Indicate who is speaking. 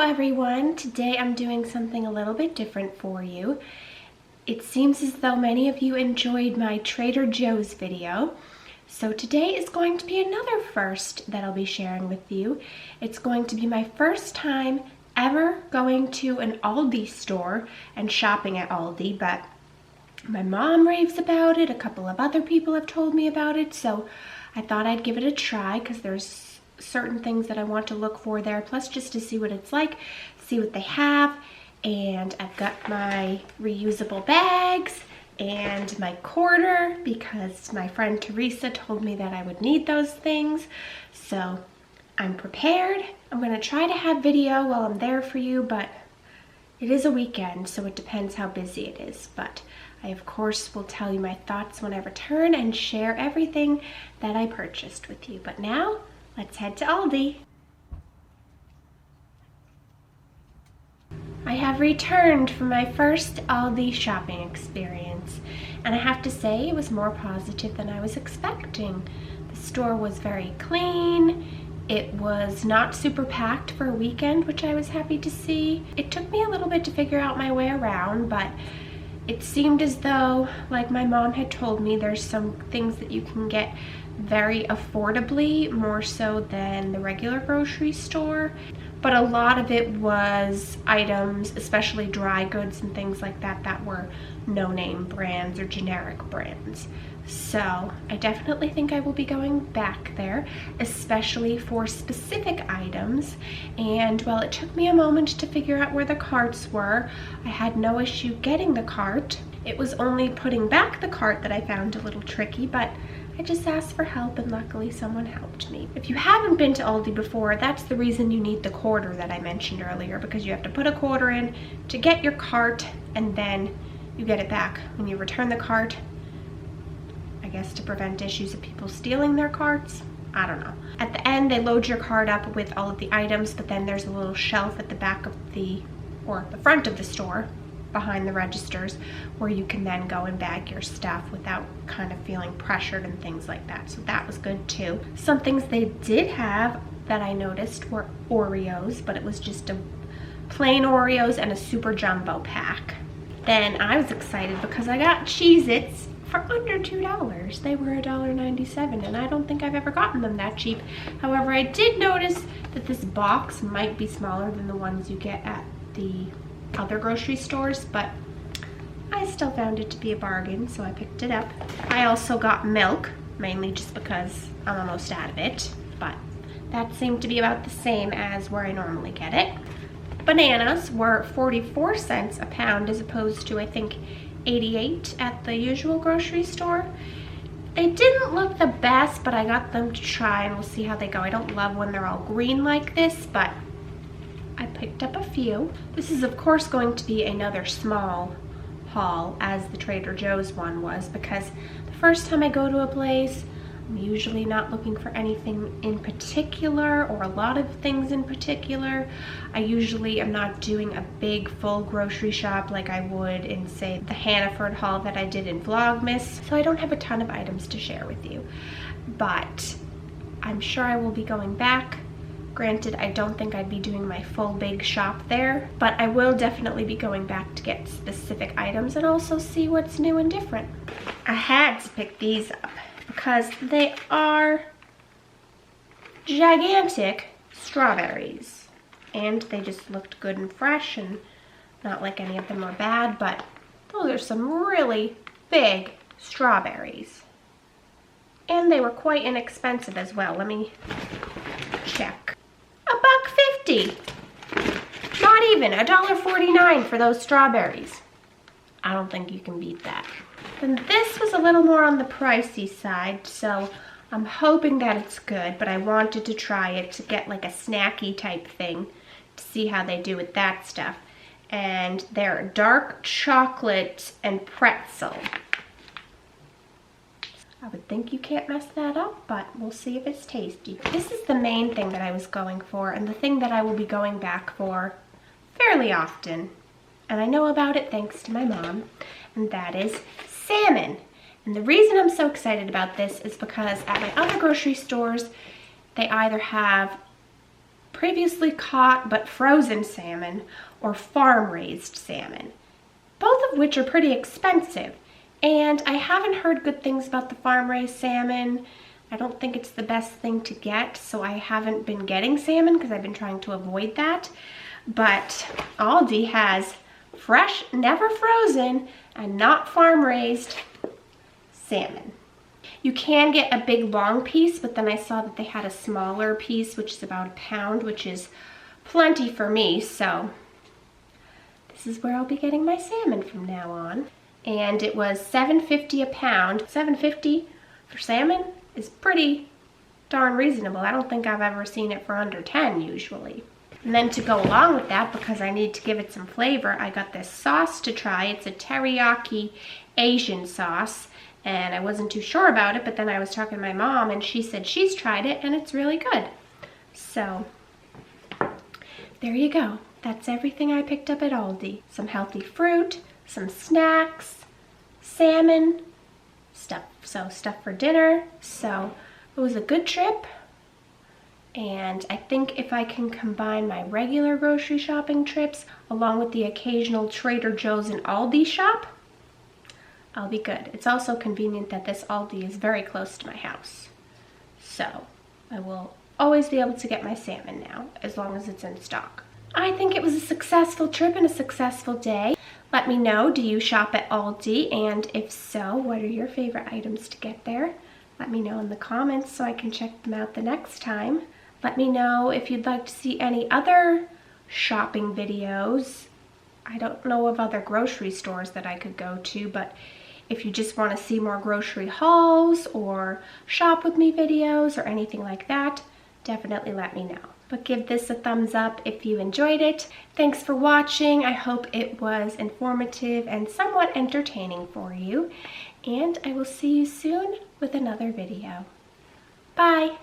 Speaker 1: everyone. Today I'm doing something a little bit different for you. It seems as though many of you enjoyed my Trader Joe's video. So today is going to be another first that I'll be sharing with you. It's going to be my first time ever going to an Aldi store and shopping at Aldi, but my mom raves about it, a couple of other people have told me about it, so I thought I'd give it a try because there's certain things that I want to look for there, plus just to see what it's like, see what they have. And I've got my reusable bags and my quarter because my friend Teresa told me that I would need those things. So I'm prepared. I'm going to try to have video while I'm there for you, but it is a weekend, so it depends how busy it is. But I, of course, will tell you my thoughts when I return and share everything that I purchased with you. But now, let's head to Aldi. I have returned from my first Aldi shopping experience, and I have to say it was more positive than I was expecting. The store was very clean. It was not super packed for a weekend, which I was happy to see. It took me a little bit to figure out my way around, but it seemed as though, like my mom had told me, there's some things that you can get very affordably, more so than the regular grocery store. But a lot of it was items, especially dry goods and things like that, that were no-name brands or generic brands. So I definitely think I will be going back there, especially for specific items. And while it took me a moment to figure out where the carts were, I had no issue getting the cart. It was only putting back the cart that I found a little tricky, but I just asked for help and luckily someone helped me. If you haven't been to Aldi before, that's the reason you need the quarter that I mentioned earlier, because you have to put a quarter in to get your cart and then you get it back when you return the cart. I guess to prevent issues of people stealing their carts. I don't know. At the end, they load your cart up with all of the items, but then there's a little shelf at the back of the front of the store behind the registers where you can then go and bag your stuff without kind of feeling pressured and things like that. So that was good too. Some things they did have that I noticed were Oreos, but it was just a plain Oreos and a super jumbo pack. Then I was excited because I got Cheez-Its for under $2. They were $1.97, and I don't think I've ever gotten them that cheap. However, I did notice that this box might be smaller than the ones you get at the other grocery stores, but I still found it to be a bargain, so I picked it up. I also got milk, mainly just because I'm almost out of it, but that seemed to be about the same as where I normally get it. Bananas were 44 cents a pound as opposed to, I think, 88 at the usual grocery store. They didn't look the best, but I got them to try and we'll see how they go. I don't love when they're all green like this, but I picked up a few. This is of course going to be another small haul as the Trader Joe's one was, because the first time I go to a place, I'm usually not looking for anything in particular or a lot of things in particular. I usually am not doing a big full grocery shop like I would in, say, the Hannaford haul that I did in Vlogmas. So I don't have a ton of items to share with you, but I'm sure I will be going back. Granted, I don't think I'd be doing my full big shop there, but I will definitely be going back to get specific items and also see what's new and different. I had to pick these up because they are gigantic strawberries, and they just looked good and fresh, and not like any of them are bad, but those are some really big strawberries. And they were quite inexpensive as well. Let me check. $1.50. Not even $1.49 for those strawberries. I don't think you can beat that. And this was a little more on the pricey side, so I'm hoping that it's good, but I wanted to try it to get like a snacky type thing to see how they do with that stuff. And they're dark chocolate and pretzel. I would think you can't mess that up, but we'll see if it's tasty. This is the main thing that I was going for, and the thing that I will be going back for fairly often. And I know about it thanks to my mom, and that is salmon. And the reason I'm so excited about this is because at my other grocery stores, they either have previously caught but frozen salmon or farm-raised salmon, both of which are pretty expensive. And I haven't heard good things about the farm-raised salmon. I don't think it's the best thing to get, so I haven't been getting salmon because I've been trying to avoid that. But Aldi has fresh, never frozen, and not farm-raised salmon. You can get a big long piece, but then I saw that they had a smaller piece, which is about a pound, which is plenty for me, so this is where I'll be getting my salmon from now on. And it was $7.50 a pound. $7.50 for salmon is pretty darn reasonable. I don't think I've ever seen it for under 10 usually. And then to go along with that, because I need to give it some flavor, I got this sauce to try. It's a teriyaki Asian sauce, and I wasn't too sure about it, but then I was talking to my mom and she said she's tried it and it's really good. So there you go. That's everything I picked up at Aldi. Some healthy fruit, some snacks, salmon, stuff for dinner. So it was a good trip. And I think if I can combine my regular grocery shopping trips along with the occasional Trader Joe's and Aldi shop, I'll be good. It's also convenient that this Aldi is very close to my house. So I will always be able to get my salmon now, as long as it's in stock. I think it was a successful trip and a successful day. Let me know, do you shop at Aldi? And if so, what are your favorite items to get there? Let me know in the comments so I can check them out the next time. Let me know if you'd like to see any other shopping videos. I don't know of other grocery stores that I could go to, but if you just want to see more grocery hauls or shop with me videos or anything like that, definitely let me know. But give this a thumbs up if you enjoyed it. Thanks for watching. I hope it was informative and somewhat entertaining for you. And I will see you soon with another video. Bye!